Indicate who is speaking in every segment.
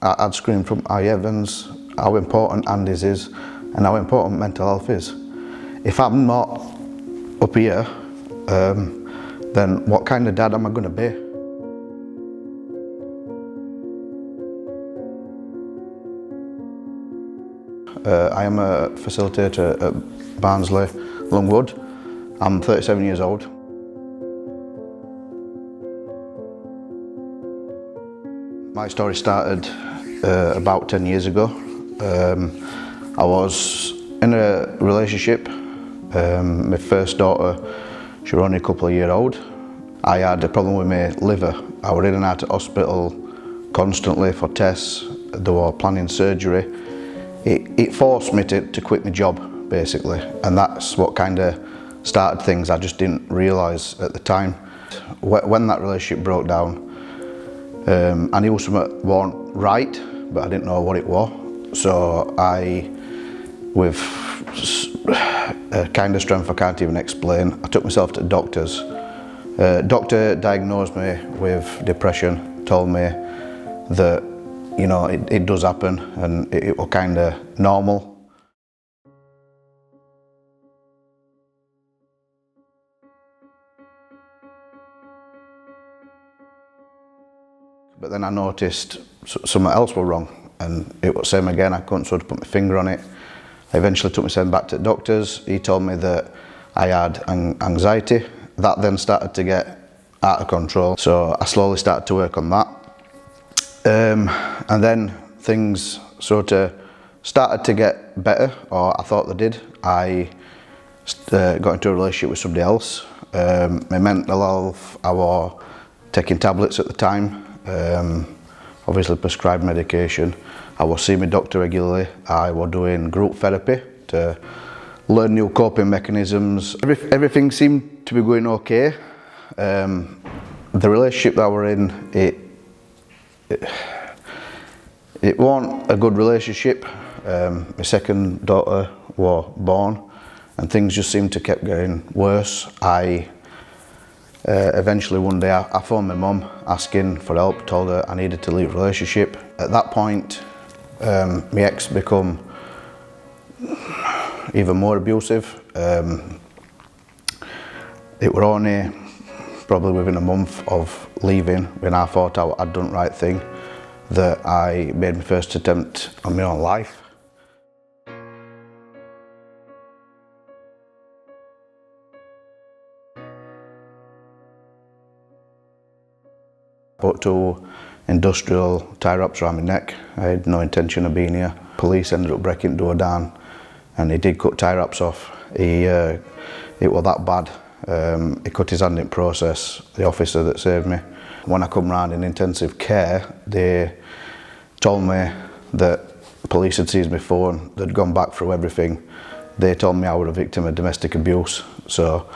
Speaker 1: I'd scream from our heavens how important Andy's is and how important mental health is. If I'm not up here, then what kind of dad am I going to be? I am a facilitator at Barnsley Longwood. I'm 37 years old. My story started about 10 years ago. I was in a relationship. My first daughter, she was only a couple of years old. I had a problem with my liver. I was in and out of hospital constantly for tests. They were planning surgery. It forced me to quit my job, basically, and that's what kind of started things. I just didn't realise at the time. When that relationship broke down, I knew something wasn't right, but I didn't know what it was. So I, with a kind of strength I can't even explain, I took myself to doctors. Doctor diagnosed me with depression, told me that, you know, it does happen and it was kind of normal. But then I noticed something else was wrong, and it was the same again. I couldn't sort of put my finger on it. I eventually took myself back to the doctors. He told me that I had anxiety. That then started to get out of control. So I slowly started to work on that. And then things sort of started to get better, or I thought they did. I got into a relationship with somebody else. My mental health, I was taking tablets at the time. Obviously prescribed medication. I was seeing my doctor regularly. I was doing group therapy to learn new coping mechanisms. Everything seemed to be going okay. The relationship that we're in, it wasn't a good relationship. My second daughter was born and things just seemed to keep getting worse. Eventually one day I phoned my mum asking for help, told her I needed to leave the relationship. At that point, my ex became even more abusive. It were only probably within a month of leaving, when I thought I'd done the right thing, that I made my first attempt on my own life. Put two industrial tie wraps around my neck. I had no intention of being here. Police ended up breaking the door down and he did cut tie wraps off. It was that bad. He cut his hand in process, the officer that saved me. When I come round in intensive care, they told me that police had seized my phone, they'd gone back through everything. They told me I was a victim of domestic abuse. So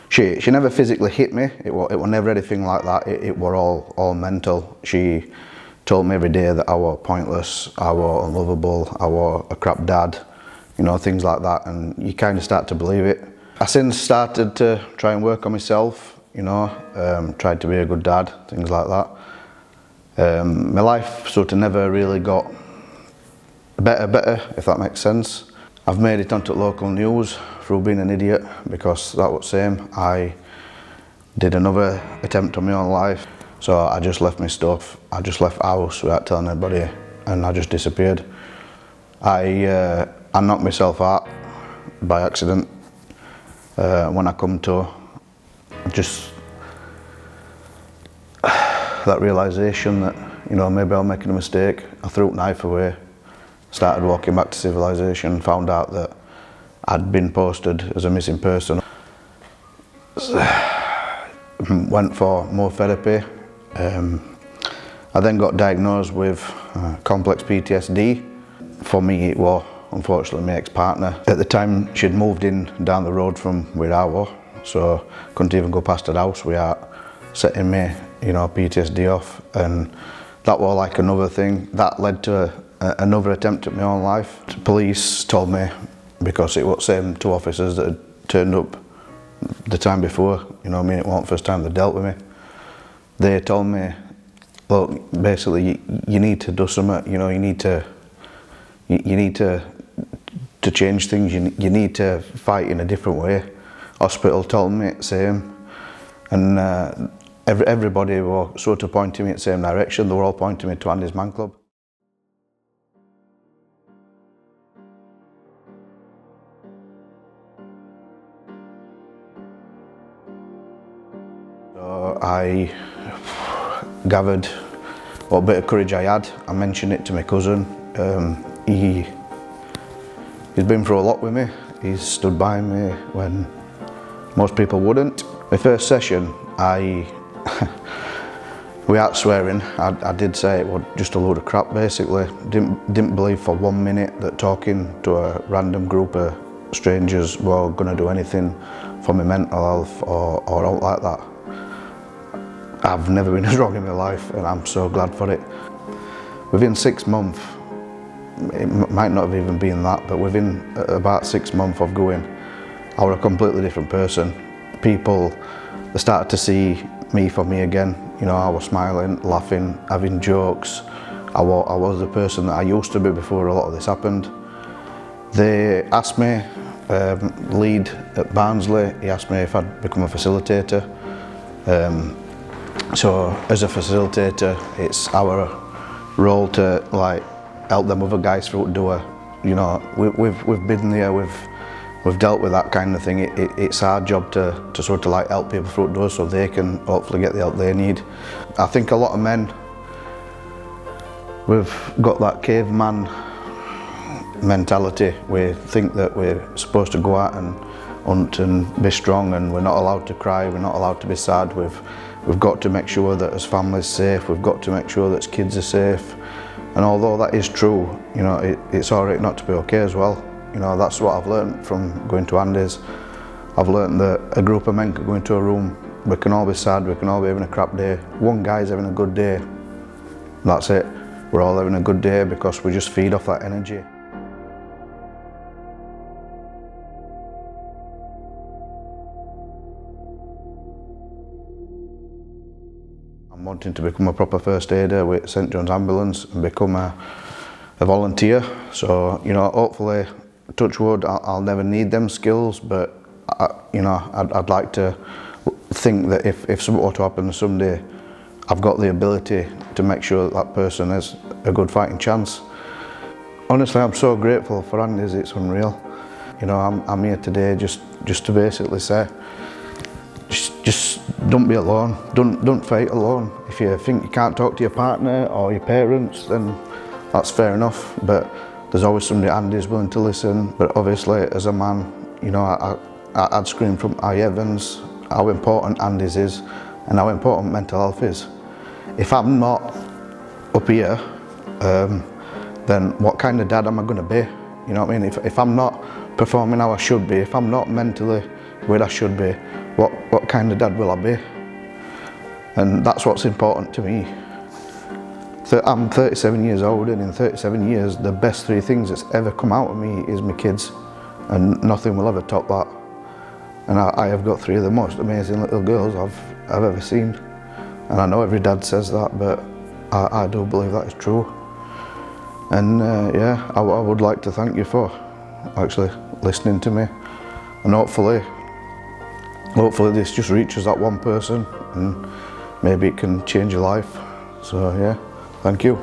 Speaker 1: she never physically hit me, it was never anything like that, it were all mental. She told me every day that I was pointless, I was unlovable, I was a crap dad, you know, things like that, and you kind of start to believe it. I since started to try and work on myself, you know, tried to be a good dad, things like that. My life sort of never really got better, if that makes sense. I've made it onto local news through being an idiot, because that was the same. I did another attempt on my own life, so I just left my stuff. I just left the house without telling anybody, and I just disappeared. I knocked myself out by accident. When I come to, just that realisation that, you know, maybe I'm making a mistake, I threw the knife away. Started walking back to civilization, found out that I'd been posted as a missing person. Went for more therapy. I then got diagnosed with complex PTSD. For me, it was unfortunately my ex-partner. At the time, she'd moved in down the road from where I was, so couldn't even go past her house without setting me, you know, PTSD off, and that was like another thing. That led to another attempt at my own life. The police told me, because it was the same two officers that had turned up the time before, you know what I mean, it wasn't the first time they dealt with me. They told me look, basically you need to do something, you know, you need to change things, you need to fight in a different way. Hospital told me the same, and everybody were sort of pointing me in the same direction. They were all pointing me to AndysManClub. So I gathered what bit of courage I had. I mentioned it to my cousin. He's been through a lot with me. He's stood by me when most people wouldn't. My first session, without swearing, I did say it was just a load of crap basically. Didn't believe for 1 minute that talking to a random group of strangers were going to do anything for my mental health or out like that. I've never been as wrong in my life, and I'm so glad for it. Within 6 months, it might not have even been that, but within about 6 months of going, I was a completely different person. People, they started to see me for me again. You know, I was smiling, laughing, having jokes. I was the person that I used to be before a lot of this happened. They asked me, lead at Barnsley, he asked me if I'd become a facilitator. So as a facilitator, it's our role to like help them other guys through the door. You know, we've been there, we've dealt with that kind of thing. It's our job to sort of like help people through the door so they can hopefully get the help they need. I think a lot of men, we've got that caveman mentality. We think that we're supposed to go out and hunt and be strong, and we're not allowed to cry, we're not allowed to be sad. We've got to make sure that as families safe, we've got to make sure that as kids are safe. And although that is true, you know, it's alright not to be okay as well. You know, that's what I've learned from going to Andys. I've learned that a group of men can go into a room, we can all be sad, we can all be having a crap day. One guy's having a good day, that's it. We're all having a good day because we just feed off that energy. I'm wanting to become a proper first aider with St John's Ambulance and become a volunteer. So, you know, hopefully, touch wood, I'll never need them skills, but you know, I'd like to think that if something were to happen someday, I've got the ability to make sure that person has a good fighting chance. Honestly, I'm so grateful for Andys, it's unreal. You know, I'm here today just to basically say, just don't be alone, don't fight alone. If you think you can't talk to your partner or your parents, then that's fair enough, but there's always somebody at Andys willing to listen. But obviously, as a man, you know, I'd scream from high heavens how important Andys is and how important mental health is. If I'm not up here, then what kind of dad am I going to be? You know what I mean? If I'm not performing how I should be, if I'm not mentally where I should be, what kind of dad will I be? And that's what's important to me. So I'm 37 years old, and in 37 years, the best 3 things that's ever come out of me is my kids, and nothing will ever top that. And I have got 3 of the most amazing little girls I've ever seen. And I know every dad says that, but I do believe that is true. And yeah, I would like to thank you for actually listening to me, and hopefully this just reaches that one person and maybe it can change your life. So yeah, thank you.